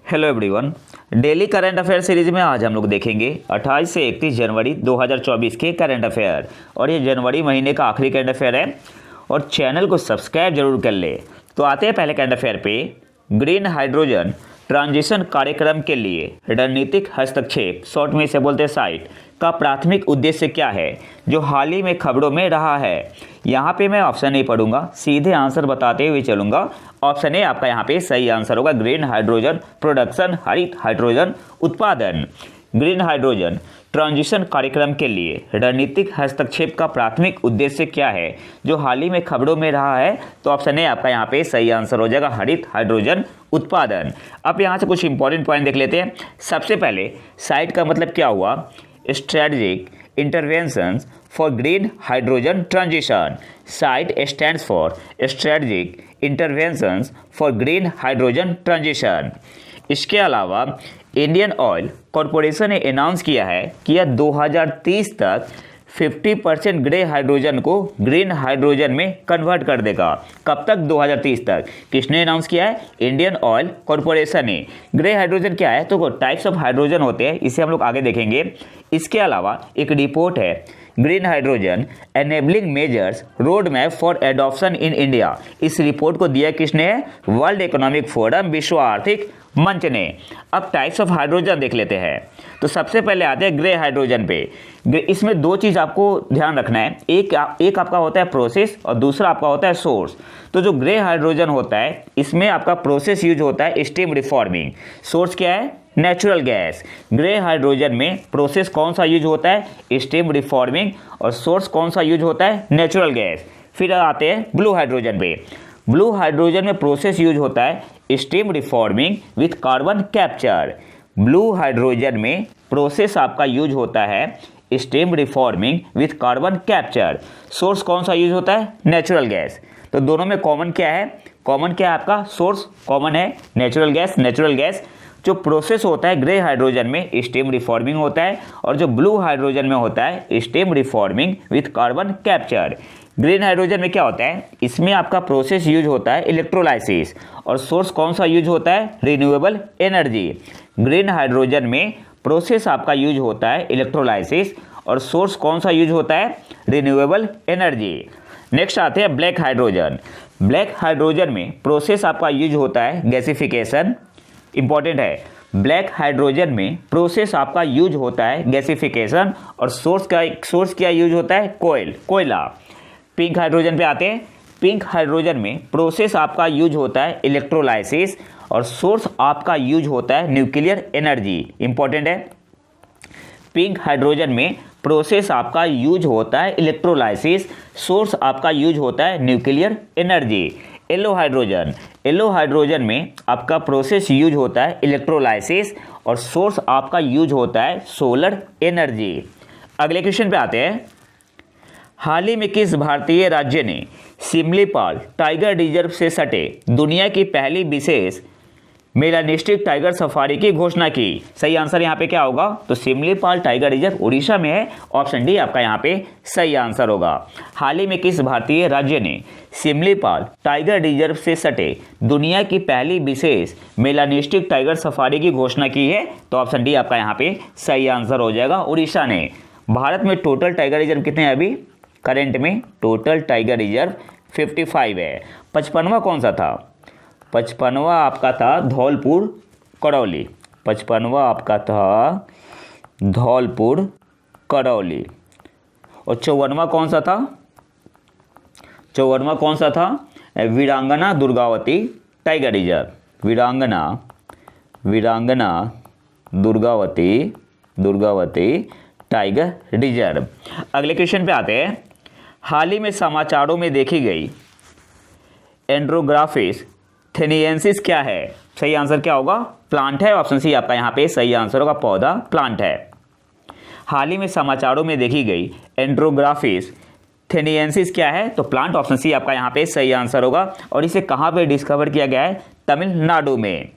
Hello everyone. Daily current affair series में आज हम लोग देखेंगे 28 से 31 जनवरी 2024 के करंट अफेयर। और ये जनवरी महीने का आखिरी करंट अफेयर है और चैनल को सब्सक्राइब जरूर कर ले। तो आते हैं पहले करंट अफेयर पे। ग्रीन हाइड्रोजन ट्रांजिशन कार्यक्रम के लिए रणनीतिक हस्तक्षेप, शॉर्ट में इसे बोलते हैं साइट, का प्राथमिक उद्देश्य क्या है, जो हाल ही में खबरों में रहा है। यहाँ पे मैं ऑप्शन नहीं पढ़ूंगा, सीधे आंसर बताते हुए चलूंगा। ऑप्शन ए आपका यहाँ पे सही आंसर होगा। ग्रीन हाइड्रोजन प्रोडक्शन, हरित हाइड्रोजन उत्पादन। ग्रीन हाइड्रोजन ट्रांजिशन कार्यक्रम के लिए रणनीतिक हस्तक्षेप का प्राथमिक उद्देश्य क्या है, जो हाल ही में खबरों में रहा है। तो ऑप्शन ए आपका यहाँ पे सही आंसर हो जाएगा, हरित हाइड्रोजन उत्पादन। अब यहाँ से कुछ इंपॉर्टेंट पॉइंट देख लेते हैं। सबसे पहले साइट का मतलब क्या हुआ, strategic interventions for green hydrogen transition. Site stands for strategic interventions for green hydrogen transition. इसके अलावा इंडियन ऑयल कॉरपोरेशन ने अनाउंस किया है कि यह 2030 तक 50% ग्रे हाइड्रोजन को ग्रीन हाइड्रोजन में कन्वर्ट कर देगा। कब तक? 2030 तक। किसने अनाउंस किया है? इंडियन ऑयल कॉरपोरेशन ने। ग्रे हाइड्रोजन क्या है? तो टाइप्स ऑफ हाइड्रोजन होते हैं, इसे हम लोग आगे देखेंगे। इसके अलावा एक रिपोर्ट है, green hydrogen enabling measures road map for adoption in India. इस रिपोर्ट को दिया किसने है? वर्ल्ड इकोनॉमिक फोरम, विश्व आर्थिक मंच ने। अब टाइप्स ऑफ हाइड्रोजन देख लेते हैं। तो सबसे पहले आते हैं ग्रे हाइड्रोजन पे। इसमें दो चीज़ आपको ध्यान रखना है, एक आपका होता है प्रोसेस और दूसरा आपका होता है सोर्स। तो जो ग्रे हाइड्रोजन होता है इसमें आपका प्रोसेस यूज होता है स्टीम रिफॉर्मिंग। सोर्स क्या है? Natural gas. ग्रे हाइड्रोजन में प्रोसेस कौन सा यूज होता है? Steam reforming. और सोर्स कौन सा यूज होता है? Natural gas. फिर आते हैं ब्लू हाइड्रोजन पे। ब्लू हाइड्रोजन में प्रोसेस यूज होता है steam reforming with carbon capture. Blue hydrogen में प्रोसेस आपका यूज होता है steam reforming with carbon capture. Source कौन सा यूज होता है? Natural gas. तो दोनों में कॉमन क्या है? कॉमन क्या है आपका? सोर्स कॉमन है, नेचुरल गैस। नेचुरल गैस जो प्रोसेस होता है ग्रे हाइड्रोजन में स्टीम रिफॉर्मिंग होता है, और जो ब्लू हाइड्रोजन में होता है steam reforming with carbon capture. Green hydrogen में क्या होता है? इसमें आपका प्रोसेस यूज होता है इलेक्ट्रोलाइसिस, और सोर्स कौन सा यूज होता है? Renewable energy. ग्रीन हाइड्रोजन में प्रोसेस आपका यूज होता है इलेक्ट्रोलाइसिस, और सोर्स कौन सा यूज होता है? Renewable energy. नेक्स्ट आते हैं ब्लैक हाइड्रोजन। ब्लैक हाइड्रोजन में प्रोसेस आपका यूज होता है गैसिफिकेशन। इंपॉर्टेंट है, ब्लैक हाइड्रोजन में प्रोसेस आपका यूज होता है गैसिफिकेशन, और सोर्स क्या यूज होता है? कोयला। पिंक हाइड्रोजन पे आते हैं। पिंक हाइड्रोजन में प्रोसेस आपका यूज होता है इलेक्ट्रोलाइसिस, और सोर्स आपका यूज होता है न्यूक्लियर एनर्जी। इंपॉर्टेंट है, पिंक हाइड्रोजन में प्रोसेस आपका यूज होता है इलेक्ट्रोलाइसिस, सोर्स आपका यूज होता है nuclear energy. Yellow hydrogen. Yellow hydrogen में आपका प्रोसेस यूज होता है इलेक्ट्रोलाइसिस, और सोर्स आपका यूज होता है सोलर एनर्जी। अगले क्वेश्चन पे आते हैं। हाल ही में किस भारतीय राज्य ने सिमलीपाल टाइगर रिजर्व से सटे दुनिया की पहली विशेष मेलानिस्टिक टाइगर सफारी की घोषणा की? सही आंसर यहाँ पे क्या होगा? तो सिमलीपाल टाइगर रिजर्व उड़ीसा में है। ऑप्शन डी आपका यहाँ पे सही आंसर होगा। हाल ही में किस भारतीय राज्य ने सिमलीपाल टाइगर रिजर्व से सटे दुनिया की पहली विशेष मेलानिस्टिक टाइगर सफारी की घोषणा की है? तो ऑप्शन डी आपका यहाँ पे सही आंसर हो जाएगा, उड़ीसा ने। भारत में टोटल टाइगर रिजर्व कितने हैं अभी करंट में? टोटल टाइगर रिजर्व 55 है। 55वां कौन सा था? 55वां आपका था धौलपुर करौली। 55वां आपका था धौलपुर करौली। और 54वां कौन सा था? 54वां कौन सा था? वीरांगना दुर्गावती टाइगर रिजर्व। वीरांगना दुर्गावती टाइगर रिजर्व। अगले क्वेश्चन पे आते हैं। हाल ही में समाचारों में देखी गई एंड्रोग्राफिस थेनियंसिस क्या है? सही आंसर क्या होगा? प्लांट है। ऑप्शन सी आपका यहाँ पे सही आंसर होगा, पौधा, प्लांट है। हाल ही में समाचारों में देखी गई एंड्रोग्राफिस थेनियंसिस क्या है? तो प्लांट। ऑप्शन सी आपका यहाँ पे सही आंसर होगा। और इसे कहाँ पे डिस्कवर किया गया है? तमिलनाडु में,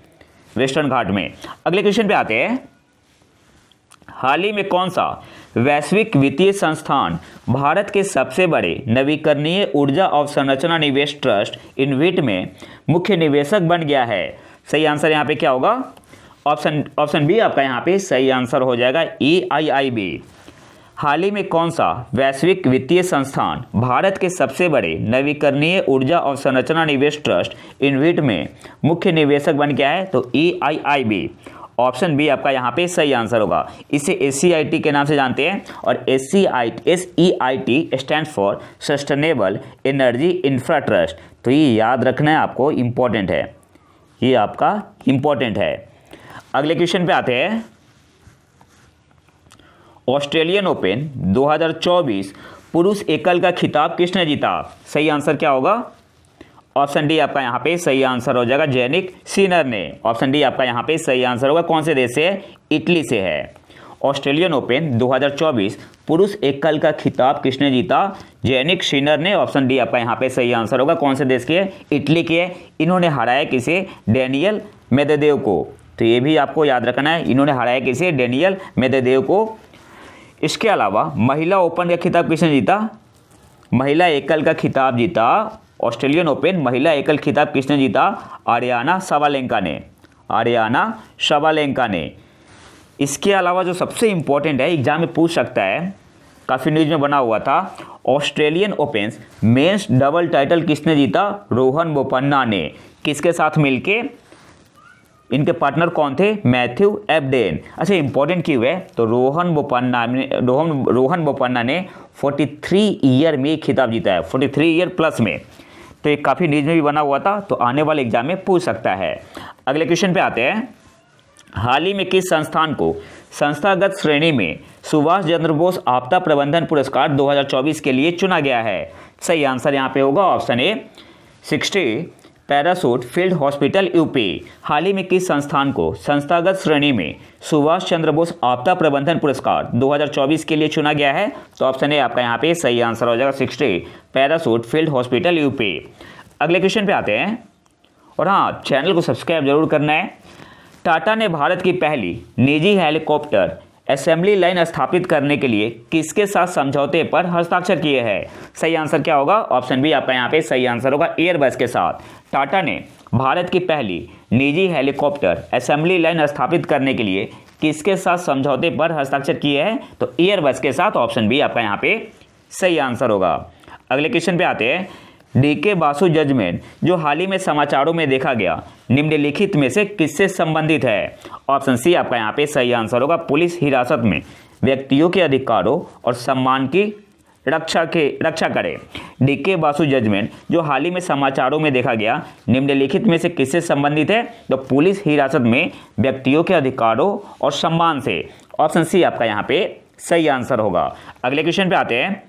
वेस्टर्न घाट में। अगले क्वेश्चन पे आते हैं। हाल ही में कौन सा वैश्विक वित्तीय संस्थान भारत के सबसे बड़े नवीकरणीय ऊर्जा अवसंरचना निवेश ट्रस्ट इनविट में मुख्य निवेशक बन गया है? सही आंसर यहाँ पे क्या होगा? ऑप्शन बी आपका यहाँ पे सही आंसर हो जाएगा, EIIB। हाल ही में कौन सा वैश्विक वित्तीय संस्थान भारत के सबसे बड़े नवीकरणीय ऊर्जा अवसंरचना निवेश ट्रस्ट इनविट में मुख्य निवेशक बन गया है? तो EIIB। ऑप्शन बी आपका यहाँ पे सही आंसर होगा। इसे SEIT के नाम से जानते हैं और SEIT stand for sustainable energy infra trust. तो ये याद रखना है आपको, इम्पोर्टेंट है, ये आपका इम्पोर्टेंट है। अगले क्वेश्चन पे आते हैं। ऑस्ट्रेलियन ओपन 2024 पुरुष एकल का खिताब किसने जीता? सही आंसर क्या होगा? ऑप्शन डी आपका यहाँ पे सही आंसर हो जाएगा, जैनिक सिनर ने। ऑप्शन डी आपका यहाँ पे सही आंसर होगा। कौन से देश से है? इटली से है। ऑस्ट्रेलियन ओपन 2024 पुरुष एकल का खिताब किसने जीता? जैनिक सिनर ने। ऑप्शन डी आपका यहाँ पे सही आंसर होगा। कौन से देश के है? इटली के है। इन्होंने हराया किसे? डेनियल मेदवेदेव को। तो ये भी आपको याद रखना है, इन्होंने हराया किसे? डेनियल मेदवेदेव को। इसके अलावा महिला ओपन का खिताब किसने जीता? महिला एकल का खिताब जीता। ऑस्ट्रेलियन ओपन महिला एकल खिताब किसने जीता? आर्याना साबालेंका ने। आर्याना साबालेंका ने। इसके अलावा जो सबसे इंपॉर्टेंट है, एग्जाम में पूछ सकता है, काफ़ी न्यूज में बना हुआ था, Australian open men's double title किसने जीता? रोहन बोपन्ना ने। किसके साथ मिलके? इनके पार्टनर कौन थे? Matthew Ebden. अच्छा, इंपॉर्टेंट क्यों है? तो रोहन बोपन्ना ने 43 ईयर में खिताब जीता है, 43 ईयर प्लस में। तो ये काफ़ी न्यूज में भी बना हुआ था, तो आने वाले एग्जाम में पूछ सकता है। अगले क्वेश्चन पे आते हैं। हाल ही में किस संस्थान को संस्थागत श्रेणी में सुभाष चंद्र बोस आपदा प्रबंधन पुरस्कार 2024 के लिए चुना गया है? सही आंसर यहाँ पे होगा option A, 60 parachute field hospital UP. हाल ही में किस संस्थान को संस्थागत श्रेणी में सुभाष चंद्र बोस आपदा प्रबंधन पुरस्कार 2024 के लिए चुना गया है? तो ऑप्शन ए आपका यहाँ पे सही आंसर हो जाएगा, 60 पैरासूट फील्ड हॉस्पिटल यूपी। अगले क्वेश्चन पे आते हैं। और हाँ, चैनल को सब्सक्राइब जरूर करना है। टाटा ने भारत की पहली निजी हेलीकॉप्टर असेंबली लाइन स्थापित करने के लिए किसके साथ समझौते पर हस्ताक्षर किए हैं? सही आंसर क्या होगा? ऑप्शन बी आपका यहाँ पे सही आंसर होगा, एयरबस के साथ। टाटा ने भारत की पहली निजी हेलीकॉप्टर असेंबली लाइन स्थापित करने के लिए किसके साथ समझौते पर हस्ताक्षर किए हैं? तो एयरबस के साथ। ऑप्शन बी आपका यहाँ पे सही आंसर होगा। अगले क्वेश्चन पे आते हैं। DK बासु जजमेंट जो हाल ही में समाचारों में देखा गया, निम्नलिखित में से किससे संबंधित है? ऑप्शन सी आपका यहाँ पे सही आंसर होगा, पुलिस हिरासत में व्यक्तियों के अधिकारों और सम्मान की रक्षा करे। DK बासु जजमेंट जो हाल ही में समाचारों में देखा गया, निम्नलिखित में से किससे संबंधित है? तो पुलिस हिरासत में व्यक्तियों के अधिकारों और सम्मान से। ऑप्शन सी आपका यहाँ पे सही आंसर होगा। अगले क्वेश्चन पे आते हैं।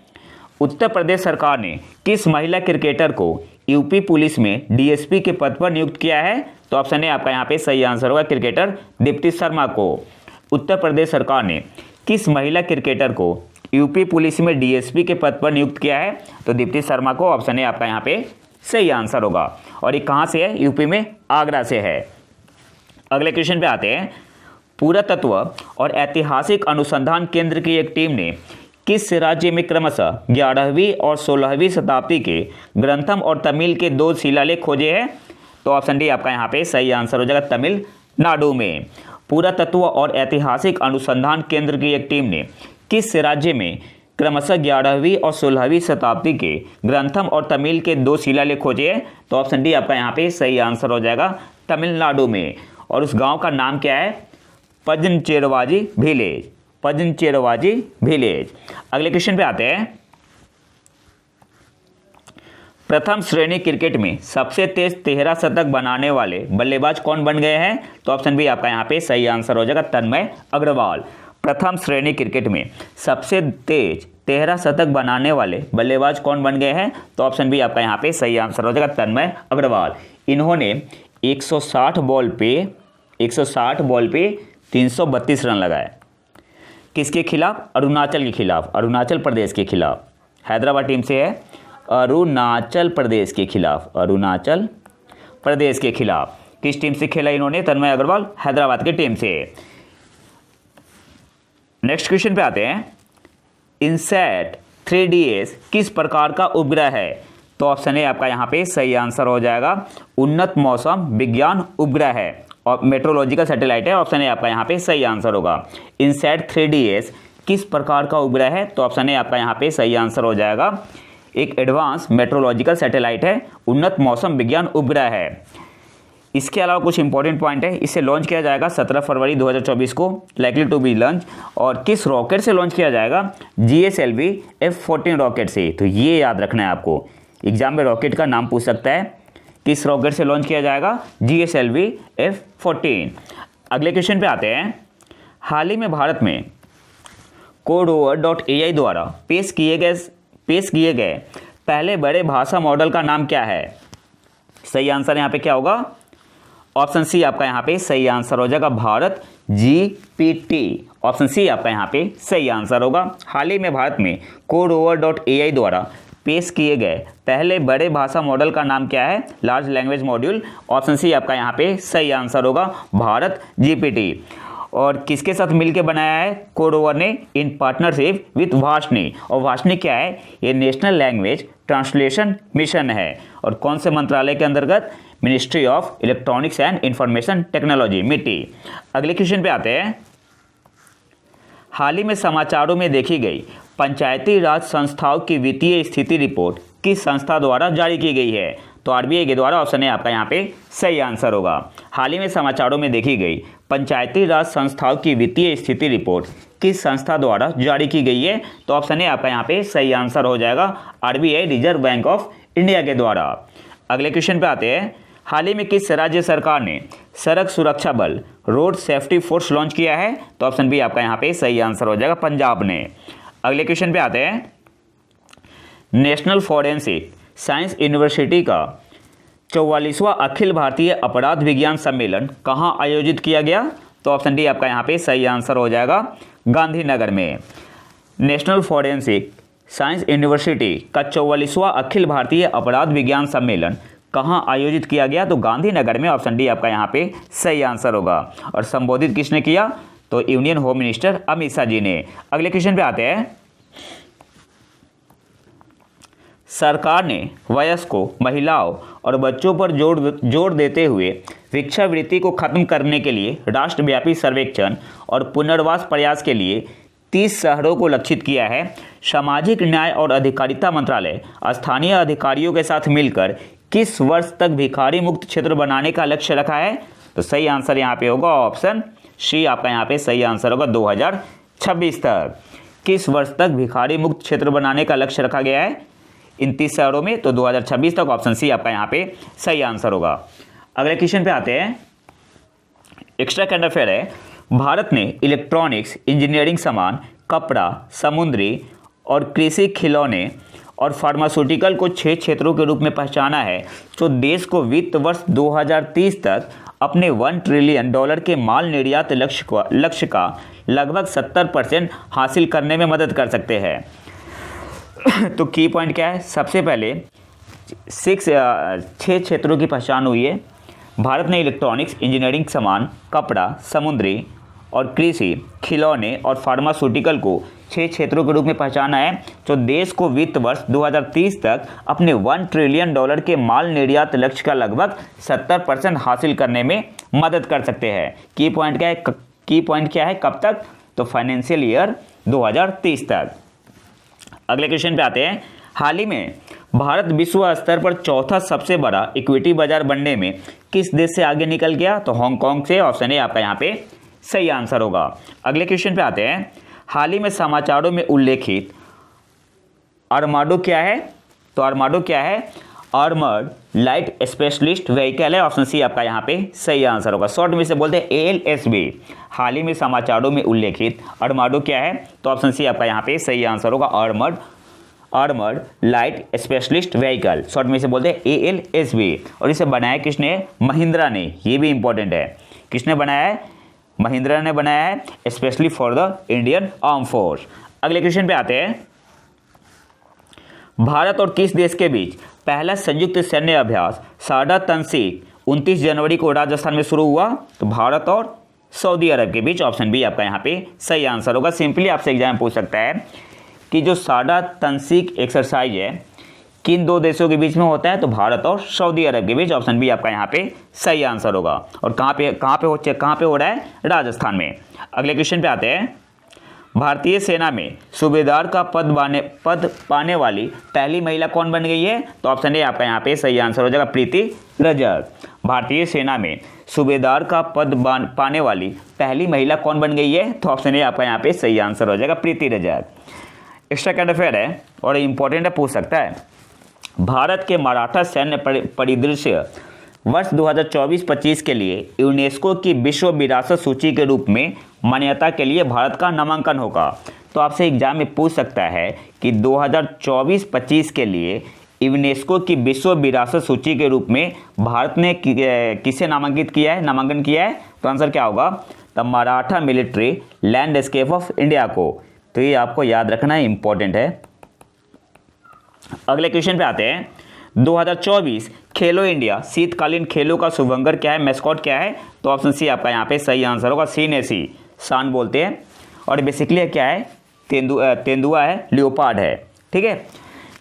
उत्तर प्रदेश सरकार ने किस महिला क्रिकेटर को यूपी पुलिस में DSP के पद पर नियुक्त किया है? तो ऑप्शन ए आपका यहाँ पे सही आंसर होगा, क्रिकेटर दीप्ति शर्मा को। उत्तर प्रदेश सरकार ने किस महिला क्रिकेटर को यूपी पुलिस में DSP के पद पर नियुक्त किया है? तो दीप्ति शर्मा को। ऑप्शन ए आपका यहाँ पे सही आंसर होगा। और ये कहाँ से है? यूपी में आगरा से है। अगले क्वेश्चन पे आते हैं। पुरातत्व और ऐतिहासिक अनुसंधान केंद्र की एक टीम ने किस राज्य में क्रमशः 11वीं और 16वीं शताब्दी के ग्रंथम और तमिल के 2 शिलालेख खोजे हैं? तो ऑप्शन डी आपका यहाँ पे सही आंसर हो जाएगा, तमिलनाडु में। पुरातत्व और ऐतिहासिक अनुसंधान केंद्र की एक टीम ने किस राज्य में क्रमशः 11वीं और 16वीं शताब्दी के ग्रंथम और तमिल के 2 शिलालेख खोजे हैं? तो ऑप्शन डी आपका यहाँ पे सही आंसर हो जाएगा, तमिलनाडु में। और उस गाँव का नाम क्या है? पजनचेरवाजी विलेज। पजनचेरवाजी विलेज। अगले क्वेश्चन पे आते हैं। प्रथम श्रेणी क्रिकेट में सबसे तेज 13 शतक बनाने वाले बल्लेबाज कौन बन गए हैं? तो ऑप्शन बी आपका यहाँ पे सही आंसर हो जाएगा, तन्मय अग्रवाल। प्रथम श्रेणी क्रिकेट में सबसे तेज 13 शतक बनाने वाले बल्लेबाज कौन बन गए हैं? तो ऑप्शन बी आपका यहाँ पे सही आंसर हो जाएगा, तन्मय अग्रवाल। इन्होंने 160 बॉल पे 332 रन लगाए। किसके खिलाफ? अरुणाचल के खिलाफ, अरुणाचल प्रदेश के खिलाफ। हैदराबाद टीम से है, अरुणाचल प्रदेश के खिलाफ, अरुणाचल प्रदेश के खिलाफ। किस टीम से खेला इन्होंने? तन्मय अग्रवाल हैदराबाद की टीम से। नेक्स्ट क्वेश्चन पे आते हैं। इनसैट 3DS किस प्रकार का उपग्रह है? तो ऑप्शन ए आपका यहाँ पे सही आंसर हो जाएगा, उन्नत मौसम विज्ञान उपग्रह है। और मेट्रोलॉजिकल सैटेलाइट है, ऑप्शन ए आपका यहाँ पे सही आंसर होगा। इनसैट 3DS किस प्रकार का उपग्रह है, तो ऑप्शन ए आपका यहाँ पे सही आंसर हो जाएगा। एक एडवांस मेट्रोलॉजिकल सैटेलाइट है, उन्नत मौसम विज्ञान उपग्रह है। इसके अलावा कुछ इंपॉर्टेंट पॉइंट है, इसे लॉन्च किया जाएगा 17 फरवरी 2024 को, लाइकली टू बी लॉन्च। और किस रॉकेट से लॉन्च किया जाएगा, GSLV F-14 रॉकेट से। तो ये याद रखना है आपको, एग्जाम में रॉकेट का नाम पूछ सकता है। किस रॉकेट से लॉन्च किया जाएगा, GSLV F-14। अगले क्वेश्चन पे आते हैं। हाल ही में भारत में Codeover.ai द्वारा पेश किए गए पहले बड़े भाषा मॉडल का नाम क्या है। सही आंसर यहाँ पे क्या होगा, ऑप्शन सी आपका यहाँ पे सही आंसर हो जाएगा, भारत GPT। ऑप्शन सी आपका यहाँ पे सही आंसर होगा। हाल ही में भारत में Codeover.ai द्वारा पेश किए गए पहले बड़े भाषा मॉडल का नाम क्या है, large language module. Option C आपका यहाँ पे सही आंसर होगा, भारत GPT। और किसके साथ मिलकर बनाया है कोडओवर ने, इन पार्टनरशिप विथ वाशनी। और वाशनी क्या है, ये नेशनल लैंग्वेज ट्रांसलेशन मिशन है। और कौन से मंत्रालय के अंतर्गत, ministry of electronics and information technology, मिट्टी। अगले क्वेश्चन पे आते हैं। हाल ही में समाचारों में देखी गई पंचायती राज संस्थाओं की वित्तीय स्थिति रिपोर्ट किस संस्था द्वारा जारी की गई है, तो RBI के द्वारा। ऑप्शन है आपका यहाँ पे सही आंसर होगा। हाल ही में समाचारों में देखी गई पंचायती राज संस्थाओं की वित्तीय स्थिति रिपोर्ट किस संस्था द्वारा जारी की गई है, तो ऑप्शन है आपका यहाँ पे सही आंसर हो जाएगा, RBI reserve bank of India के द्वारा। अगले क्वेश्चन पे आते हैं। हाल ही में किस राज्य सरकार ने सड़क सुरक्षा बल रोड सेफ्टी फोर्स लॉन्च किया है, तो ऑप्शन बी आपका यहाँ पे सही आंसर हो जाएगा, पंजाब ने। अगले क्वेश्चन पे आते हैं। नेशनल फॉरेंसिक साइंस यूनिवर्सिटी का 44वां अखिल भारतीय अपराध विज्ञान सम्मेलन कहाँ आयोजित किया गया, तो ऑप्शन डी आपका यहाँ पे सही आंसर हो जाएगा, गांधीनगर में। नेशनल फॉरेंसिक साइंस यूनिवर्सिटी का 44वां अखिल भारतीय अपराध विज्ञान सम्मेलन कहाँ आयोजित किया गया, तो गांधीनगर में। ऑप्शन डी आपका यहाँ पे सही आंसर होगा। और संबोधित किसने किया, तो union home minister Amit Shah ji ने। अगले क्वेश्चन पे आते हैं। सरकार ने वयस्कों, महिलाओं और बच्चों पर जोर देते हुए भिक्षावृत्ति को खत्म करने के लिए राष्ट्रव्यापी सर्वेक्षण और पुनर्वास प्रयास के लिए 30 शहरों को लक्षित किया है। सामाजिक न्याय और अधिकारिता मंत्रालय स्थानीय अधिकारियों के साथ मिलकर किस वर्ष तक भिखारी मुक्त क्षेत्र बनाने का लक्ष्य रखा है, तो सही आंसर यहाँ पे होगा, ऑप्शन सी आपका यहाँ पे सही आंसर होगा, 2026 तक। किस वर्ष तक भिखारी मुक्त क्षेत्र बनाने का लक्ष्य रखा गया है इन 30 शहरों में, तो 2026 तक। ऑप्शन सी आपका यहाँ पे सही आंसर होगा। अगले क्वेश्चन पे आते हैं। एक्स्ट्रा करंट अफेयर है। भारत ने इलेक्ट्रॉनिक्स, इंजीनियरिंग सामान, कपड़ा, समुद्री और कृषि खिलौने और फार्मास्यूटिकल को 6 क्षेत्रों के रूप में पहचाना है, जो देश को वित्त वर्ष 2030 तक अपने $1 ट्रिलियन के माल निर्यात लक्ष्य का लगभग 70% हासिल करने में मदद कर सकते हैं। तो की पॉइंट क्या है, सबसे पहले 6 क्षेत्रों की पहचान हुई है। भारत ने इलेक्ट्रॉनिक्स, इंजीनियरिंग सामान, कपड़ा, समुद्री और कृषि, खिलौने और फार्मास्यूटिकल को 6 क्षेत्रों के रूप में पहचाना है, जो देश को वित्त वर्ष 2030 तक अपने $1 ट्रिलियन के माल निर्यात लक्ष्य का लगभग 70% हासिल करने में मदद कर सकते हैं। की पॉइंट क्या है, कब तक, तो फाइनेंशियल ईयर 2030 तक। अगले क्वेश्चन पे आते हैं। हाल ही में भारत विश्व स्तर पर चौथा सबसे बड़ा इक्विटी बाजार बनने में किस देश से आगे निकल गया, तो हांगकांग से। ऑप्शन ए आपका यहाँ पे सही आंसर होगा। अगले क्वेश्चन पे आते हैं। हाल ही में समाचारों में उल्लेखित आर्माडो क्या है, तो आर्माडो क्या है, आर्मर्ड लाइट स्पेशलिस्ट व्हीकल है। ऑप्शन सी आपका यहाँ पे सही आंसर होगा। शॉर्ट में से बोलते हैं ALSV। हाल ही में समाचारों में उल्लेखित आर्माडो क्या है, तो ऑप्शन सी आपका यहाँ पे सही आंसर होगा, armoured light specialist vehicle, short में से बोलते हैं ALSV। और इसे बनाया किसने, महिंद्रा ने। ये भी इंपॉर्टेंट है, किसने बनाया है, महिंद्रा ने बनाया है, specially for the Indian arm force. अगले क्वेश्चन पे आते हैं। भारत और किस देश के बीच पहला संयुक्त सैन्य अभ्यास साडा तंसीक 29 जनवरी को राजस्थान में शुरू हुआ, तो भारत और सऊदी अरब के बीच। ऑप्शन बी आपका यहाँ पे सही आंसर होगा। सिंपली आपसे एग्जाम पूछ सकता है कि जो साडा तंसीक एक्सरसाइज है, किन दो देशों के बीच में होता है? तो भारत और सऊदी अरब के बीच। ऑप्शन बी आपका यहाँ पे सही आंसर होगा। और कहाँ पे हो रहा है? राजस्थान में। अगले क्वेश्चन पे आते हैं। भारतीय सेना में सूबेदार का पद पाने वाली पहली महिला कौन बन गई है? तो ऑप्शन ए आपका यहाँ पे सही आंसर हो जाएगा, प्रीति रजक। भारतीय सेना में सूबेदार का पद पाने वाली पहली महिला कौन बन गई है? तो ऑप्शन ए आपका यहाँ पे सही आंसर हो जाएगा, प्रीति रजक। एक्स्ट्रा करंट अफेयर है और इंपॉर्टेंट है, पूछ सकता है। भारत के मराठा सैन्य परिदृश्य वर्ष 2024-25 के लिए यूनेस्को की विश्व विरासत सूची के रूप में मान्यता के लिए भारत का नामांकन होगा। तो आपसे एग्जाम में पूछ सकता है कि 2024-25 के लिए यूनेस्को की विश्व विरासत सूची के रूप में भारत ने किसे नामांकन किया है? तो आंसर क्या होगा? The Maratha military landscape of India को। तो ये आपको याद रखना इंपॉर्टेंट है। अगले क्वेश्चन पे आते हैं। 2024 खेलो इंडिया शीतकालीन खेलों का शुभंकर क्या है, मैस्कॉट क्या है? तो ऑप्शन सी आपका यहाँ पे सही आंसर होगा, सीनेसी, शान बोलते हैं। और बेसिकली क्या है? तेंदुआ है, लियोपार्ड है। ठीक है।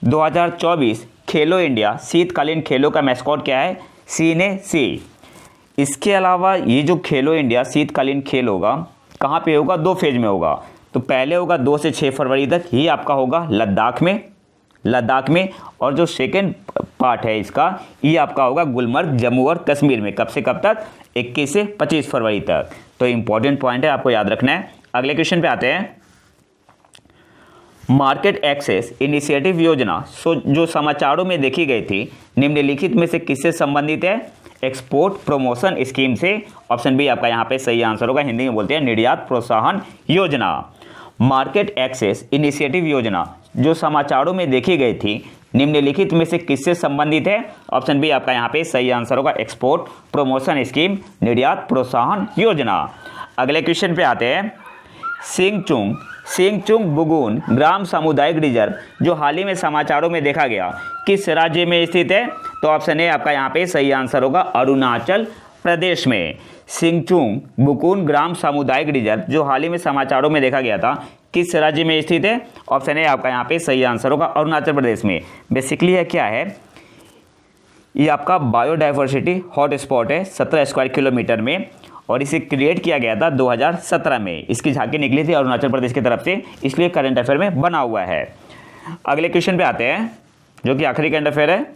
2024 खेलो इंडिया शीतकालीन खेलों का मैस्कॉट क्या है? सीनेसी। इसके अलावा ये जो खेलो इंडिया शीतकालीन खेल होगा कहाँ पे होगा? 2 फेज में होगा। तो पहले होगा 2 से 6 फरवरी तक, ही आपका होगा लद्दाख में। और जो सेकेंड पार्ट है इसका, ये आपका होगा गुलमर्ग, जम्मू और कश्मीर में। कब से कब तक? 21 से 25 फरवरी तक। तो इंपॉर्टेंट पॉइंट है, आपको याद रखना है। अगले क्वेश्चन पे आते हैं। मार्केट एक्सेस इनिशिएटिव योजना जो समाचारों में देखी गई थी, निम्नलिखित में से किससे संबंधित है? एक्सपोर्ट प्रमोशन स्कीम से। ऑप्शन बी आपका यहाँ पे सही आंसर होगा, हिंदी में बोलते हैं निर्यात प्रोत्साहन योजना। मार्केट एक्सेस इनिशिएटिव योजना जो समाचारों में देखी गई थी, निम्नलिखित में से किससे संबंधित है? ऑप्शन बी आपका यहाँ पे सही आंसर होगा, एक्सपोर्ट प्रमोशन स्कीम, निर्यात प्रोत्साहन योजना। अगले क्वेश्चन पे आते हैं। सिंगचुंग बुगुन ग्राम सामुदायिक रिजर्व जो हाल ही में समाचारों में देखा गया, किस राज्य में स्थित है? तो ऑप्शन ए आपका यहाँ पे सही आंसर होगा, अरुणाचल प्रदेश में। सिंगचुंग बुगुन ग्राम सामुदायिक रिजर्व जो हाल ही में समाचारों में देखा गया था, किस राज्य में स्थित है? ऑप्शन ए आपका यहाँ पे सही आंसर होगा, अरुणाचल प्रदेश में। बेसिकली ये क्या है? ये आपका बायोडाइवर्सिटी हॉटस्पॉट है 17 स्क्वायर किलोमीटर में, और इसे क्रिएट किया गया था 2017 में। इसकी झांकी निकली थी अरुणाचल प्रदेश की तरफ से, इसलिए करंट अफेयर में बना हुआ है। अगले क्वेश्चन पे आते हैं, जो कि आखिरी करंट अफेयर है।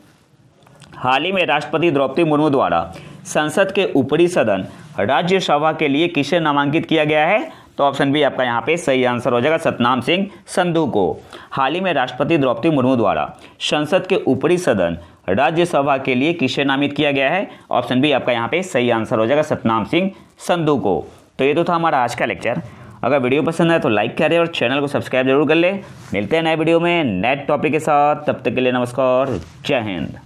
हाल ही में राष्ट्रपति द्रौपदी मुर्मू द्वारा संसद के ऊपरी सदन राज्यसभा के लिए किसे नामांकित किया गया है? तो ऑप्शन बी आपका यहाँ पे सही आंसर हो जाएगा, सतनाम सिंह संधू को। हाल ही में राष्ट्रपति द्रौपदी मुर्मू द्वारा संसद के ऊपरी सदन राज्यसभा के लिए किसे नामित किया गया है? ऑप्शन बी आपका यहाँ पे सही आंसर हो जाएगा, सतनाम सिंह संधू को। तो ये तो था हमारा आज का लेक्चर। अगर वीडियो पसंद है तो लाइक करें और चैनल को सब्सक्राइब जरूर कर ले। मिलते हैं नए वीडियो में नए टॉपिक के साथ, तब तक के लिए नमस्कार, जय हिंद।